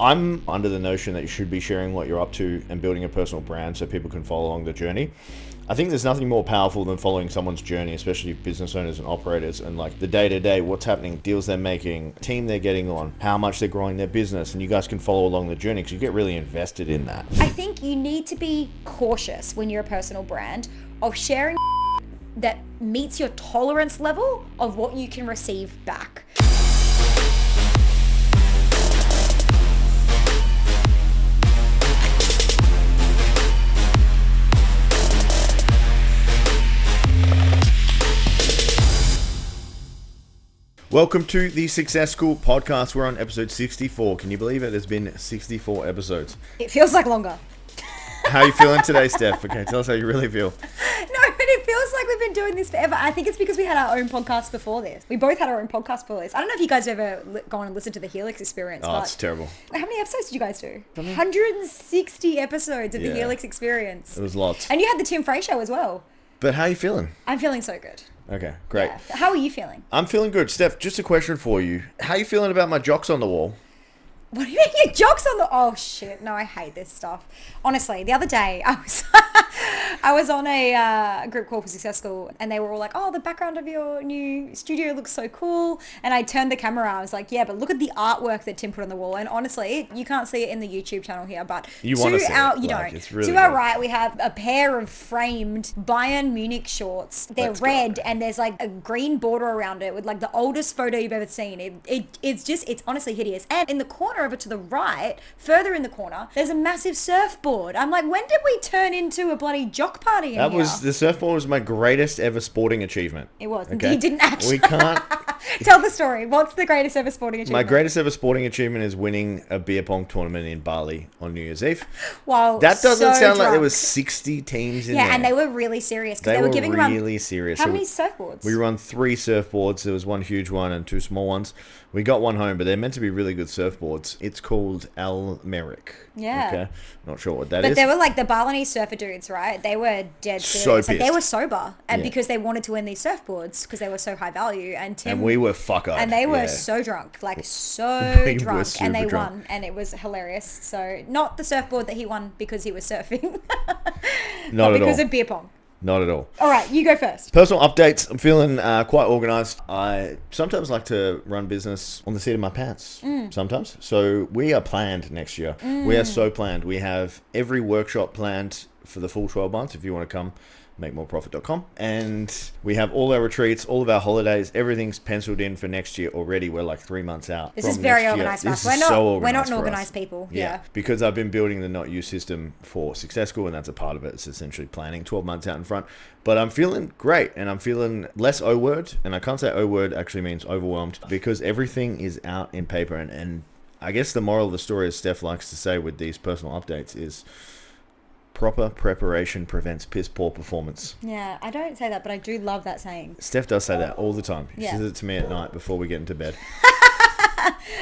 I'm under the notion that you should be sharing what you're up to and building a personal brand so people can follow along the journey. I think there's nothing more powerful than following someone's journey, especially business owners and operators, and like the day-to-day, what's happening, deals they're making, team they're getting on, how much they're growing their business, and you guys can follow along the journey because you get really invested in that. I think you need to be cautious when you're a personal brand of sharing that meets your tolerance level of what you can receive back. Welcome to the Success School podcast. We're on episode 64. Can you believe it? There's been 64 episodes. It feels like longer. How are you feeling today, Steph? Okay, tell us how you really feel. No, but it feels like we've been doing this forever. I think it's because we had our own podcast before this. We both had our own podcast before this. I don't know if you guys have ever gone and listened to the Helix Experience. Oh, it's terrible. How many episodes did you guys do? 160 episodes of the Helix Experience. It was lots. And you had the Tim Frey show as well. But how are you feeling? I'm feeling so good. Okay, great. Yeah. How are you feeling? I'm feeling good. Steph, just a question for you. How are you feeling about my jocks on the wall? What do you mean your jokes on the... Oh, shit. No, I hate this stuff. Honestly, the other day, I was on a group call for Success School, and they were all like, oh, the background of your new studio looks so cool. And I turned the camera around. I was like, yeah, but look at the artwork that Tim put on the wall. And honestly, you can't see it in the YouTube channel here, but you want to see it. You like, know, it's really to our good. right, we have a pair of framed Bayern Munich shorts. They're Let's red, go. and there's like a green border around it with like the oldest photo you've ever seen. It's honestly hideous. And in the corner over to the right, further in the corner, there's a massive surfboard. I'm like, when did we turn into a bloody jock party in here? The surfboard was my greatest ever sporting achievement. It was. Okay? You didn't actually. We can't. Tell the story. What's the greatest ever sporting achievement? My greatest ever sporting achievement is winning a beer pong tournament in Bali on New Year's Eve. Wow. That doesn't so sound like there drunk. was 60 teams in there. Yeah, and they were really serious because They they were were giving really around... serious. How So many surfboards? We run 3 surfboards. There was one huge one and 2 small ones. We got one home, but they're meant to be really good surfboards. It's called Al Merrick. Yeah. Okay. Not sure what that is. But they were like the Balinese surfer dudes, right? They were dead So serious. Like, they pissed. were sober, and Yeah. because they wanted to win these surfboards because they were so high value. And we were fuck-eyed. And they were Yeah. so drunk, like so We were drunk, super and they drunk. won, and it was hilarious. So not the surfboard that he won because he was surfing, Not but at because all. of beer pong. Not at all. All right, you go first. Personal updates. I'm feeling quite organized. I sometimes like to run business on the seat of my pants. Sometimes. So we are planned next year. We are so planned. We have every workshop planned for the full 12 months. If you want to come, makemoreprofit.com. And we have all our retreats, all of our holidays. Everything's penciled in for next year already. We're like 3 months out. This from is very next year. organized for us. This is We're so not an for us. organized people. Yeah. Because I've been building the Not You system for Success School, and that's a part of it. It's essentially planning 12 months out in front. But I'm feeling great, and I'm feeling less O-word, and I can't say O-word actually means overwhelmed, because everything is out in paper. And I guess the moral of the story, as Steph likes to say with these personal updates, is proper preparation prevents piss poor performance. Yeah, I don't say that, but I do love that saying. Steph does say that all the time. She Yeah. says it to me at night before we get into bed.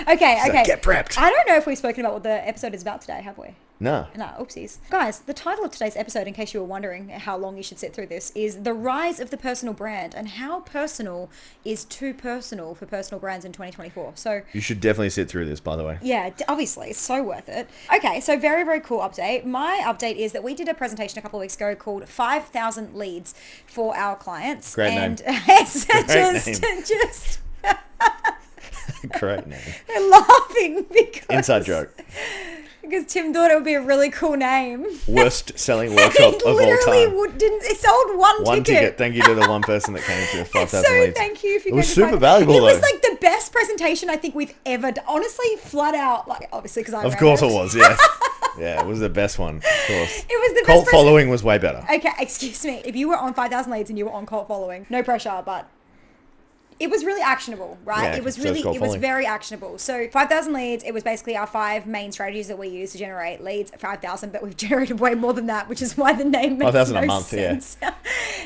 Okay. So get prepped. I don't know if we've spoken about what the episode is about today, have we? No. No, oopsies. Guys, the title of today's episode, in case you were wondering how long you should sit through this, is The Rise of the Personal Brand, and how personal is too personal for personal brands in 2024. So You should definitely sit through this, by the way. yeah, obviously, it's so worth it. Okay, so very, very cool update. My update is that we did a presentation a couple of weeks ago called 5,000 Leads for our clients. Great and name. It's Great just Great name. we're laughing because... Inside joke. Because Tim thought it would be a really cool name. Worst selling workshop It of all literally time. it sold one ticket. Thank you to the one person that came to 5,000 So leads. thank you. If you It was go to super find- valuable, It was though. like the best presentation I think we've ever done. Honestly, flat out, like obviously because I Of ran course it. it was, yes. Yeah, it was the best one, of course. It was the Cult best following was way better. Okay, excuse me. If you were on 5,000 Leads and you were on cult following, no pressure, but it was really actionable, right? Yeah, It was so it's cult following. very actionable. So 5,000 leads, it was basically our 5 main strategies that we use to generate leads at 5,000, but we've generated way more than that, which is why the name makes 5,000 no a month, sense.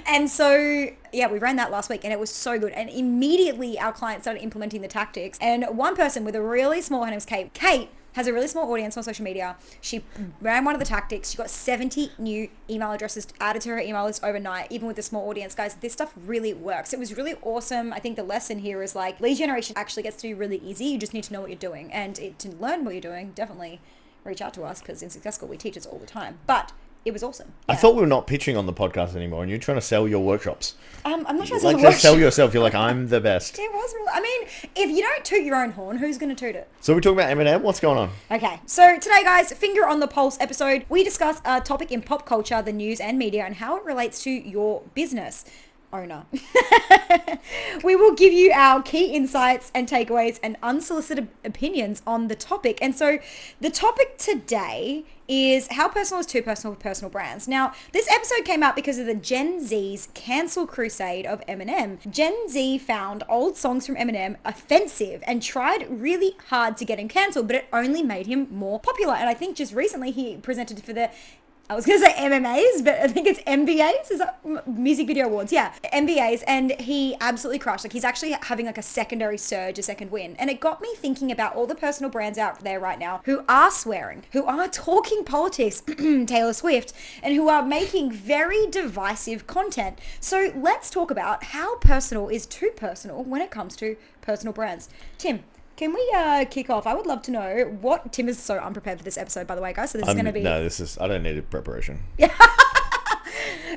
And so, yeah, we ran that last week and it was so good. And immediately our clients started implementing the tactics. And one person with a really small, her name's Kate. Kate has a really small audience on social media. She ran one of the tactics. She got 70 new email addresses added to her email list overnight, even with a small audience. Guys, this stuff really works. It was really awesome. I think the lesson here is like lead generation actually gets to be really easy. You just need to know what you're doing. And to learn what you're doing, definitely reach out to us, because in Success School we teach this all the time. But it was awesome. I thought we were not pitching on the podcast anymore, and you're trying to sell your workshops. I'm not trying to like, just sell yourself. You're like, I'm the best. It was really, I mean, if you don't toot your own horn, who's going to toot it? So we're talking about Eminem. What's going on? Okay, so today, guys, Finger on the Pulse episode, we discuss a topic in pop culture, the news and media, and how it relates to your business owner. We will give you our key insights and takeaways and unsolicited opinions on the topic. And so the topic today is how personal is too personal with personal brands. Now, this episode came out because of the Gen Z's cancel crusade of Eminem. Gen Z found old songs from Eminem offensive and tried really hard to get him cancelled, but it only made him more popular. And I think just recently he presented for the, I was going to say MMAs, but I think it's MVAs. Is that Music Video Awards? Yeah, MVAs. And he absolutely crushed. Like, he's actually having like a secondary surge, a second win. And it got me thinking about all the personal brands out there right now who are swearing, who are talking politics, Taylor Swift, and who are making very divisive content. So let's talk about how personal is too personal when it comes to personal brands. Tim, can we kick off? I would love to know what... Tim is so unprepared for this episode, by the way, guys. So this is going to be... No, I don't need a preparation.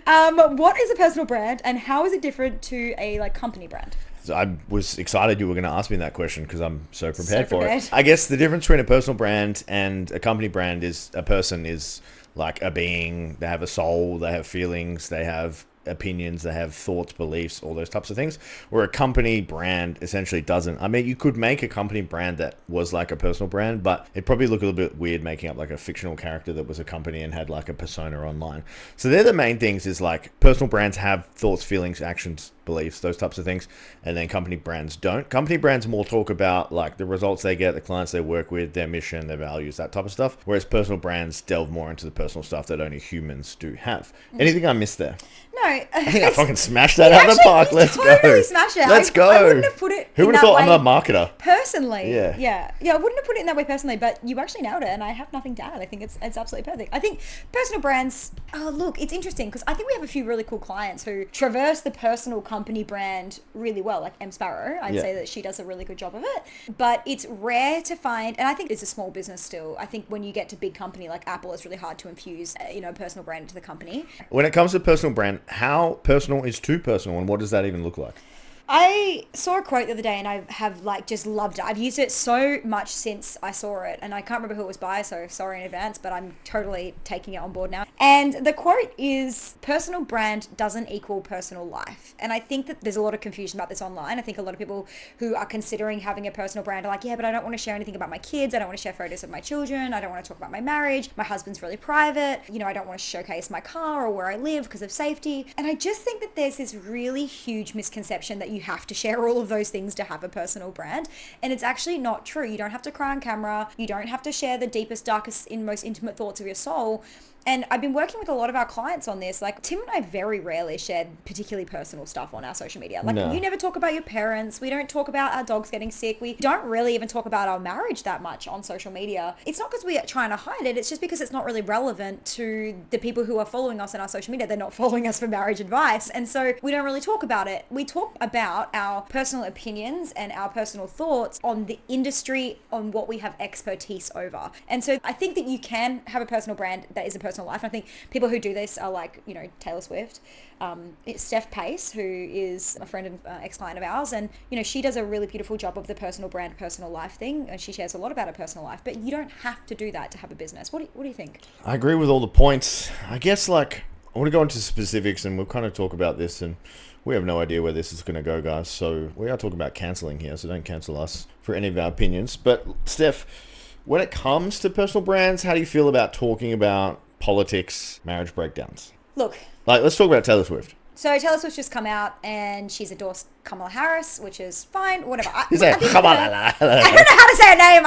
What is a personal brand and how is it different to a like company brand? So I was excited you were going to ask me that question because I'm so prepared for it. I guess the difference between a personal brand and a company brand is a person is like a being. They have a soul, they have feelings, they have opinions, they have thoughts, beliefs, all those types of things, where a company brand essentially doesn't. I mean, you could make a company brand that was like a personal brand, but it'd probably look a little bit weird making up like a fictional character that was a company and had like a persona online. So they're the main things, is like personal brands have thoughts, feelings, actions, beliefs, those types of things, and then company brands don't. Company brands more talk about like the results they get, the clients they work with, their mission, their values, that type of stuff, whereas personal brands delve more into the personal stuff that only humans do have. Anything I missed there? No, I think I fucking smashed that out of the park. Let's totally go. Smashed it. Let's go. I wouldn't have put it. Who would have thought I'm a marketer? Personally, yeah. I wouldn't have put it in that way personally, but you actually nailed it, and I have nothing to add. I think it's absolutely perfect. I think personal brands. Oh, look, it's interesting because I think we have a few really cool clients who traverse the personal company brand really well, like M Sparrow. I'd say that she does a really good job of it, but it's rare to find, and I think it's a small business still. I think when you get to big company like Apple, it's really hard to infuse, a personal brand into the company. When it comes to personal brand, how personal is too personal, and what does that even look like? I saw a quote the other day and I have like just loved it. I've used it so much since I saw it, and I can't remember who it was by, so sorry in advance, but I'm totally taking it on board now. And the quote is, personal brand doesn't equal personal life. And I think that there's a lot of confusion about this online. I think a lot of people who are considering having a personal brand are like, yeah, but I don't want to share anything about my kids. I don't want to share photos of my children. I don't want to talk about my marriage. My husband's really private. I don't want to showcase my car or where I live because of safety. And I just think that there's this really huge misconception that you have to share all of those things to have a personal brand, and it's actually not true. You don't have to cry on camera. You don't have to share the deepest, darkest, most intimate thoughts of your soul. And I've been working with a lot of our clients on this. Like, Tim and I very rarely share particularly personal stuff on our social media. Like, you never talk about your parents. We don't talk about our dogs getting sick. We don't really even talk about our marriage that much on social media. It's not because we are trying to hide it. It's just because it's not really relevant to the people who are following us on our social media. They're not following us for marriage advice. And so we don't really talk about it. We talk about our personal opinions and our personal thoughts on the industry, on what we have expertise over. And so I think that you can have a personal brand that is a personal life. And I think people who do this are like, Taylor Swift, it's Steph Pace, who is a friend and ex-client of ours. And, she does a really beautiful job of the personal brand, personal life thing. And she shares a lot about her personal life, but you don't have to do that to have a business. What do you think? I agree with all the points. I guess I want to go into specifics, and we'll kind of talk about this, and we have no idea where this is going to go, guys. So we are talking about cancelling here, so don't cancel us for any of our opinions. But Steph, when it comes to personal brands, how do you feel about talking about politics, marriage breakdowns? Look. Let's talk about Taylor Swift. So Taylor Swift just come out and she's endorsed Kamala Harris, which is fine, whatever. You say Kamala. I don't know how to say her name.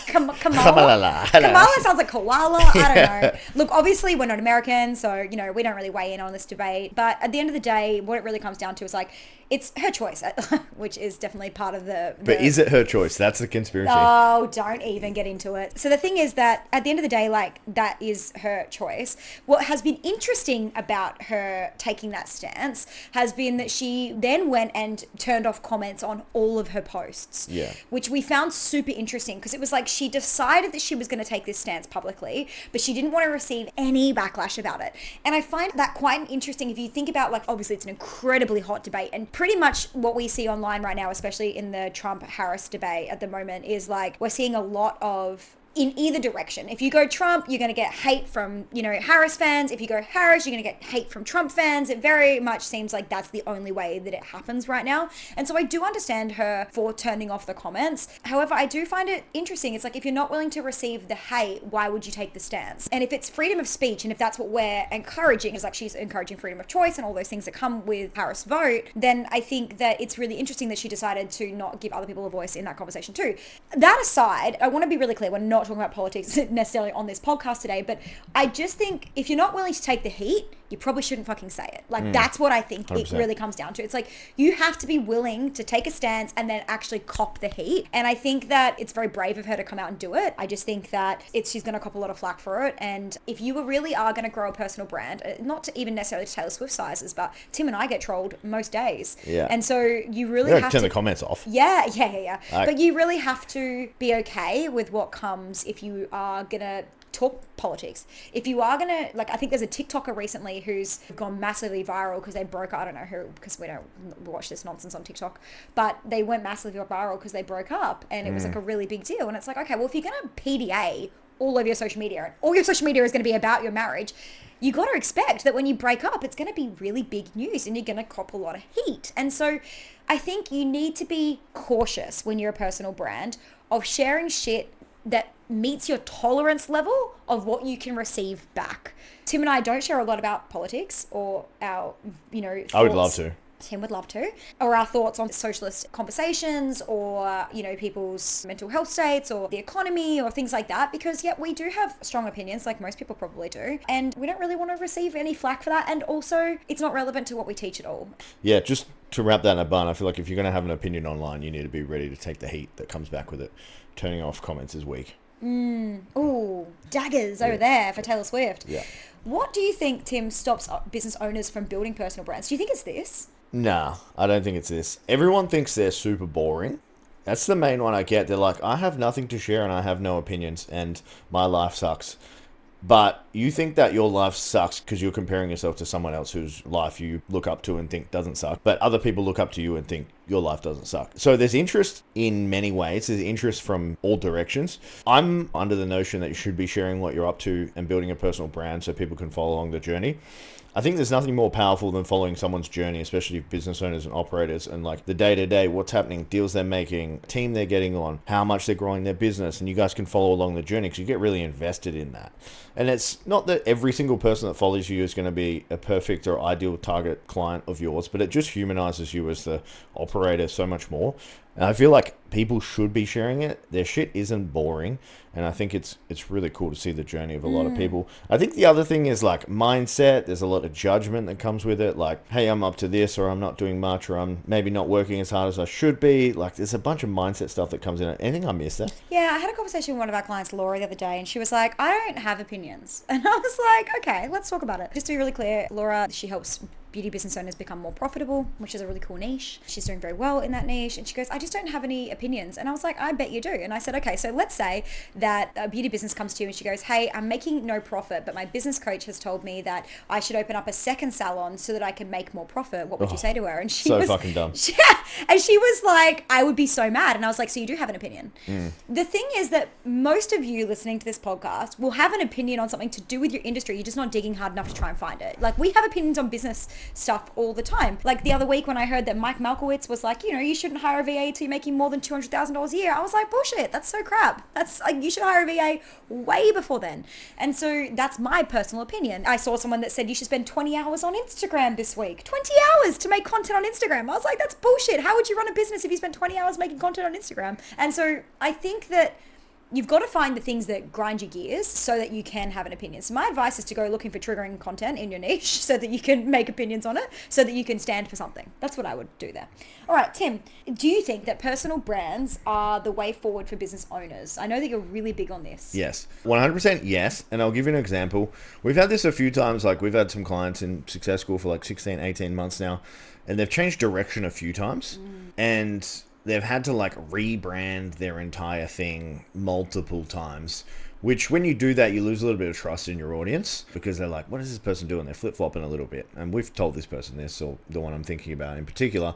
Kamala. Kamala sounds like koala. I don't know. Look, obviously we're not American, so, you know, we don't really weigh in on this debate. But at the end of the day, what it really comes down to is like, it's her choice, which is definitely part of the... But is it her choice? That's the conspiracy. Oh, don't even get into it. So the thing is that at the end of the day, like, that is her choice. What has been interesting about her taking that stance has been that she then went and turned off comments on all of her posts. Yeah. Which we found super interesting because it was like she decided that she was going to take this stance publicly, but she didn't want to receive any backlash about it. And I find that quite interesting if you think about, like, obviously it's an incredibly hot debate, and pretty much what we see online right now, especially in the Trump-Harris debate at the moment, is like we're seeing a lot of in either direction. If you go Trump, you're going to get hate from, you know, Harris fans. If you go Harris, you're going to get hate from Trump fans. It very much seems like that's the only way that it happens right now. And so I do understand her for turning off the comments. However, I do find it interesting. It's like, if you're not willing to receive the hate, why would you take the stance? And if it's freedom of speech, and if that's what we're encouraging, is like she's encouraging freedom of choice and all those things that come with Harris vote, then I think that it's really interesting that she decided to not give other people a voice in that conversation too. That aside, I want to be really clear, we're not talking about politics necessarily on this podcast today, but I just think if you're not willing to take the heat, you probably shouldn't fucking say it. Like, that's what I think 100%. It really comes down to. It's like, you have to be willing to take a stance and then actually cop the heat. And I think that it's very brave of her to come out and do it. I just think that she's going to cop a lot of flack for it. And if you really are going to grow a personal brand, not to even necessarily Taylor Swift sizes, but Tim and I get trolled most days. Yeah. And so you really have to turn the comments off. Yeah. But you really have to be okay with what comes if you are going to talk politics. If you are going to, like, I think there's a TikToker recently who's gone massively viral because they broke up. I don't know who, because we don't watch this nonsense on TikTok, but they went massively viral because they broke up, and it was like a really big deal. And it's like, okay, well, if you're going to PDA all over your social media, and all your social media is going to be about your marriage, you got to expect that when you break up, it's going to be really big news and you're going to cop a lot of heat. And so I think you need to be cautious when you're a personal brand of sharing shit that meets your tolerance level of what you can receive back. Tim and I don't share a lot about politics or our, you know, thoughts. I would love to. Tim would love to. Or our thoughts on socialist conversations, or, you know, people's mental health states or the economy or things like that, because we do have strong opinions, like most people probably do, and we don't really want to receive any flack for that. And also, it's not relevant to what we teach at all. Yeah, just to wrap that in a bun, I feel like if you're going to have an opinion online, you need to be ready to take the heat that comes back with it. Turning off comments is weak. Ooh, daggers over there for Taylor Swift. Yeah. What do you think, Tim, stops business owners from building personal brands? Do you think it's this? Nah, I don't think it's this. Everyone thinks they're super boring. That's the main one I get. They're like, I have nothing to share and I have no opinions and my life sucks. But you think that your life sucks because you're comparing yourself to someone else whose life you look up to and think doesn't suck. But other people look up to you and think your life doesn't suck. So there's interest in many ways. There's interest from all directions. I'm under the notion that you should be sharing what you're up to and building a personal brand so people can follow along the journey. I think there's nothing more powerful than following someone's journey, especially business owners and operators, and like the day-to-day, what's happening, deals they're making, team they're getting on, how much they're growing their business, and you guys can follow along the journey because you get really invested in that. And it's not that every single person that follows you is going to be a perfect or ideal target client of yours, but it just humanizes you as the operator so much more. And I feel like people should be sharing it. Their shit isn't boring. And I think it's really cool to see the journey of a lot of people. I think the other thing is like mindset. There's a lot of judgment that comes with it. Like, hey, I'm up to this, or I'm not doing much, or I'm maybe not working as hard as I should be. Like, there's a bunch of mindset stuff that comes in it. Anything I missed there? Yeah, I had a conversation with one of our clients, Laura, the other day, and she was like, I don't have opinions. And I was like, okay, let's talk about it. Just to be really clear, Laura, she helps beauty business owners become more profitable, which is a really cool niche. She's doing very well in that niche. And she goes, I just don't have any opinions. And I was like, I bet you do. And I said, okay, so let's say that a beauty business comes to you and she goes, hey, I'm making no profit, but my business coach has told me that I should open up a second salon so that I can make more profit. What would you say to her? And she so was fucking dumb. Yeah. And she was like, I would be so mad. And I was like, so you do have an opinion. The thing is that most of you listening to this podcast will have an opinion on something to do with your industry. You're just not digging hard enough to try and find it. Like, we have opinions on business stuff all the time. Like the other week when I heard that Mike Malkowitz was like, you shouldn't hire a VA till you're making more than $200,000 a year. I was like, bullshit. That's so crap. That's like, you should hire a VA way before then. And so that's my personal opinion. I saw someone that said you should spend 20 hours on Instagram this week. 20 hours to make content on Instagram. I was like, that's bullshit. How would you run a business if you spent 20 hours making content on Instagram? And so I think that you've got to find the things that grind your gears so that you can have an opinion. So my advice is to go looking for triggering content in your niche so that you can make opinions on it, so that you can stand for something. That's what I would do there. All right, Tim, do you think that personal brands are the way forward for business owners? I know that you're really big on this. Yes, 100% yes. And I'll give you an example. We've had this a few times. Like we've had some clients in Success School for like 16, 18 months now, and they've changed direction a few times. And they've had to like rebrand their entire thing multiple times, which when you do that, you lose a little bit of trust in your audience because they're like, what is this person doing? They're flip-flopping a little bit. And we've told this person this, or the one I'm thinking about in particular.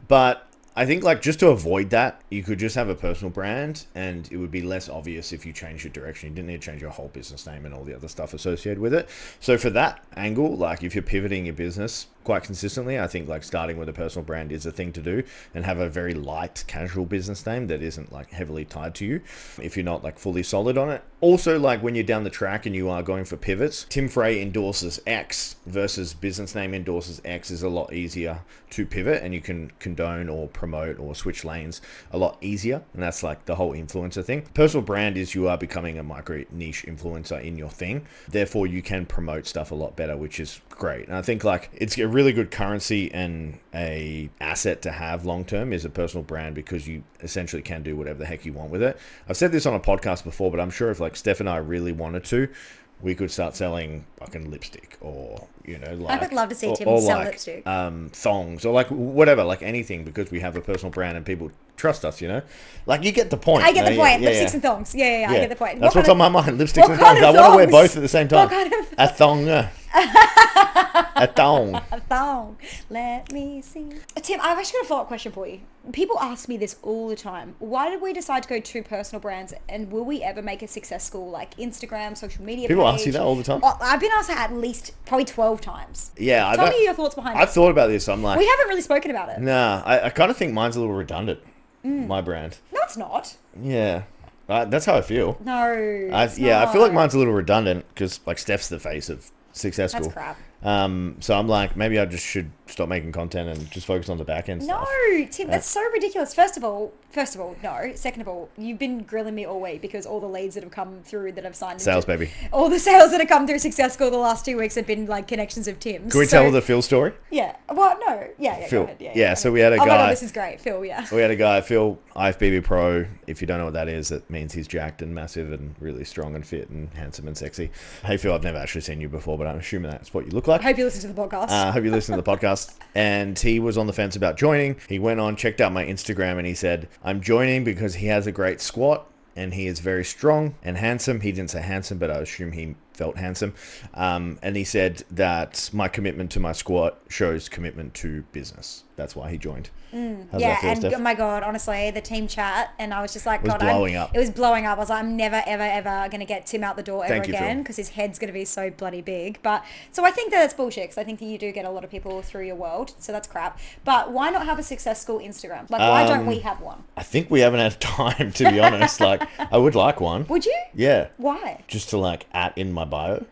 But I think like just to avoid that, you could just have a personal brand and it would be less obvious if you change your direction. You didn't need to change your whole business name and all the other stuff associated with it. So for that angle, like if you're pivoting your business quite consistently, I think like starting with a personal brand is a thing to do, and have a very light casual business name that isn't like heavily tied to you if you're not like fully solid on it. Also, like when you're down the track and you are going for pivots, Tim Frey endorses X versus business name endorses X is a lot easier to pivot, and you can condone or promote or switch lanes a lot easier. And that's like the whole influencer thing. Personal brand is you are becoming a micro niche influencer in your thing. Therefore, you can promote stuff a lot better, which is great. And I think like it's a really good currency and a asset to have long term is a personal brand, because you essentially can do whatever the heck you want with it. I've said this on a podcast before, but I'm sure if like Steph and I really wanted to, we could start selling fucking lipstick, or like I would love to see Tim sell like, lipstick, thongs, or like whatever, like anything, because we have a personal brand and people trust us. Like you get the point. I get the point. Lipsticks and thongs. Yeah, I get the point. That's what's on my mind. Lipsticks and thongs. I want to wear both at the same time. What kind of a thong? A thong. A thong. Let me see. Tim, I've actually got a follow-up question for you. People ask me this all the time. Why did we decide to go to personal brands, and will we ever make a Success School like Instagram, social media People page? ask you that all the time? I've been asked that at least probably 12 times. Yeah. Tell me your thoughts behind it. I've thought about this. I'm like, we haven't really spoken about it. Nah, I kind of think mine's a little redundant. My brand. No, it's not. Yeah. That's how I feel. No. I feel like mine's a little redundant because like Steph's the face of Success School. That's crap. So I'm like, maybe I just should stop making content and just focus on the back end stuff. No, Tim, that's so ridiculous. First of all, no. Second of all, you've been grilling me all week because all the leads that have come through that I've signed. Sales, baby. All the sales that have come through Success School the last 2 weeks have been like connections of Tim's. Can we tell the Phil story? Yeah. Well, no. Yeah. Phil. Go ahead. So we had a guy. Oh my God, this is great. Phil, yeah. We had a guy, Phil, IFBB Pro. If you don't know what that is, it means he's jacked and massive and really strong and fit and handsome and sexy. Hey, Phil, I've never actually seen you before, but I'm assuming that's what you look like. I hope you listen to the podcast. Hope you listen to the podcast. And he was on the fence about joining. He went on, checked out my Instagram, and he said, I'm joining because he has a great squat and he is very strong and handsome. He didn't say handsome, but I assume he felt handsome. And he said that my commitment to my squat shows commitment to business. That's why he joined. Yeah, and Steph? Oh my God, honestly, the team chat, and I was just like, it was blowing up. It was blowing up. I was like, I'm never, ever, ever going to get Tim out the door ever again, Phil. because his head's going to be so bloody big. But so I think that that's bullshit, because I think that you do get a lot of people through your world, so that's crap. But why not have a Success School Instagram? Like, why don't we have one? I think we haven't had time, to be honest. Like, I would like one. Would you? Yeah. Why? Just to like add in my bio.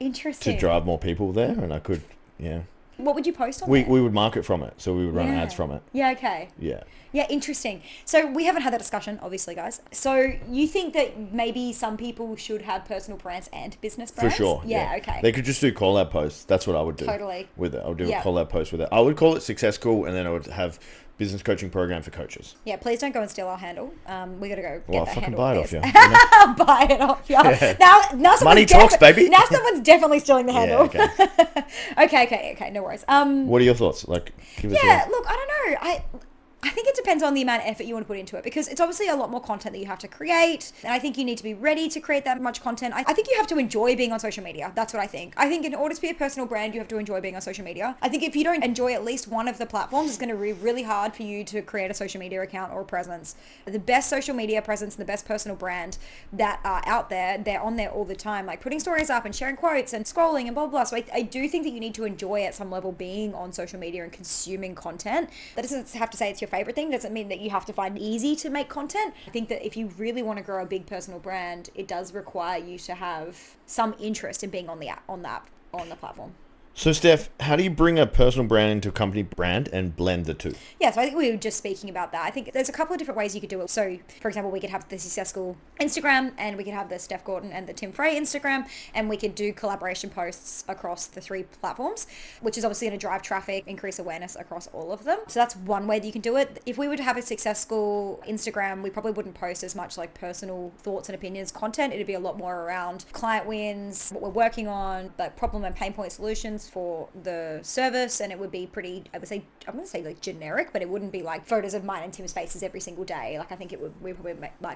Interesting. To drive more people there, and I could, yeah. What would you post on we there? We would market from it, so we would run ads from it. Yeah, okay. Yeah. Yeah, interesting. So we haven't had that discussion, obviously, guys. So you think that maybe some people should have personal brands and business brands? For sure. Yeah, okay. They could just do call-out posts. That's what I would do. Totally. With it. I would do a call-out post with it. I would call it Success School, and then I would have business coaching program for coaches. Yeah, please don't go and steal our handle. We got to go Well, get I'll that fucking handle. buy it off you. You know? Buy it off you. Yeah. Now Money talks, baby. Now someone's definitely stealing the handle. Yeah, okay, no worries. What are your thoughts? Like, give us yeah, look, I don't know. I think it depends on the amount of effort you want to put into it, because it's obviously a lot more content that you have to create. And I think you need to be ready to create that much content. I think you have to enjoy being on social media. That's what I think. I think in order to be a personal brand, you have to enjoy being on social media. I think if you don't enjoy at least one of the platforms, it's going to be really hard for you to create a social media account or a presence. The best social media presence and the best personal brand that are out there, they're on there all the time, like putting stories up and sharing quotes and scrolling and blah, blah, blah. So I do think that you need to enjoy at some level being on social media and consuming content. That doesn't have to say it's your favorite thing. Doesn't mean that you have to find it easy to make content. I think that if you really want to grow a big personal brand, it does require you to have some interest in being on the platform. So Steph, how do you bring a personal brand into a company brand and blend the two? Yeah, so I think we were just speaking about that. I think there's a couple of different ways you could do it. So, for example, we could have the Success School Instagram, and we could have the Steph Gordon and the Tim Frey Instagram, and we could do collaboration posts across the 3 platforms, which is obviously going to drive traffic, increase awareness across all of them. So that's one way that you can do it. If we were to have a Success School Instagram, we probably wouldn't post as much like personal thoughts and opinions content. It'd be a lot more around client wins, what we're working on, like problem and pain point solutions for the service, and it would be pretty, I'm going to say like generic, but it wouldn't be like photos of mine and Tim's faces every single day. Like I think we probably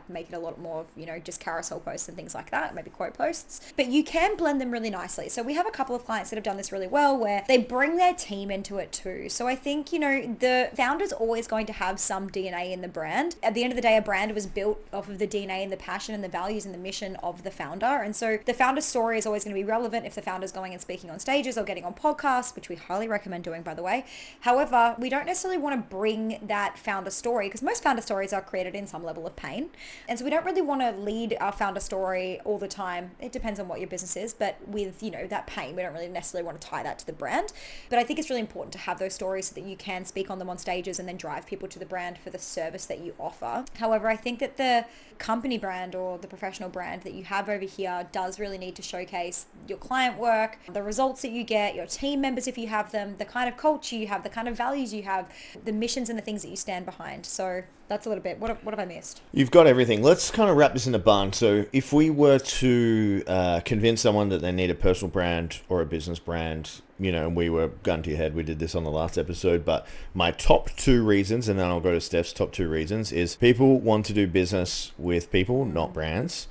make it a lot more of, just carousel posts and things like that, maybe quote posts. But you can blend them really nicely. So we have a couple of clients that have done this really well, where they bring their team into it too. So I think, the founder's always going to have some DNA in the brand. At the end of the day, a brand was built off of the DNA and the passion and the values and the mission of the founder. And so the founder's story is always going to be relevant if the founder's going and speaking on stages or getting on podcasts, which we highly recommend doing, by the way. However, we don't necessarily want to bring that founder story, because most founder stories are created in some level of pain. And so we don't really want to lead our founder story all the time. It depends on what your business is, but with, that pain, we don't really necessarily want to tie that to the brand. But I think it's really important to have those stories so that you can speak on them on stages and then drive people to the brand for the service that you offer. However, I think that the company brand or the professional brand that you have over here does really need to showcase your client work, the results that you get, your team members if you have them, the kind of culture you have, the kind of values you have, the missions and the things that you stand behind. So that's a little bit. What have I missed? You've got everything. Let's kind of wrap this in a bun. So if we were to convince someone that they need a personal brand or a business brand, and we were gun to your head, we did this on the last episode, but my top 2 reasons, and then I'll go to Steph's top 2 reasons, is people want to do business with people, not brands.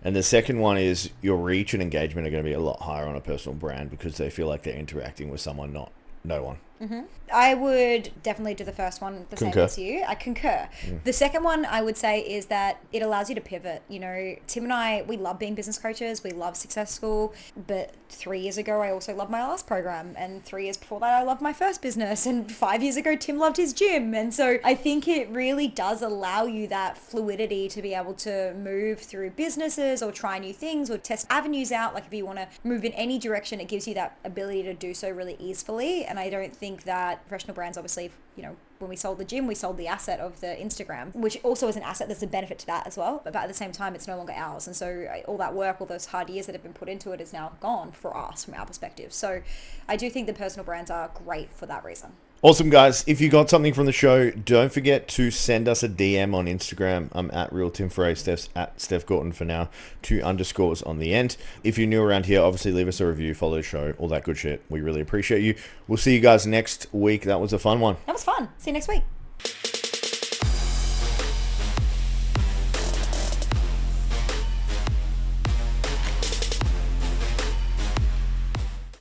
And the second one is your reach and engagement are going to be a lot higher on a personal brand because they feel like they're interacting with someone, not no one. Mm-hmm. I would definitely do the first one the same as you. I concur. The second one I would say is that it allows you to pivot. Tim and I, we love being business coaches. We love Success School. But 3 years ago, I also loved my last program. And 3 years before that, I loved my first business. And 5 years ago, Tim loved his gym. And so I think it really does allow you that fluidity to be able to move through businesses or try new things or test avenues out. Like if you want to move in any direction, it gives you that ability to do so really easily. And I don't think that professional brands, obviously, when we sold the gym, we sold the asset of the Instagram, which also is an asset. There's a benefit to that as well. But at the same time, it's no longer ours. And so all that work, all those hard years that have been put into it is now gone for us from our perspective. So I do think the personal brands are great for that reason. Awesome, guys. If you got something from the show, don't forget to send us a DM on Instagram. I'm at RealTimFrey. Steph's at Steph Gordon for now. 2 underscores on the end. If you're new around here, obviously leave us a review, follow the show, all that good shit. We really appreciate you. We'll see you guys next week. That was a fun one. That was fun. See you next week.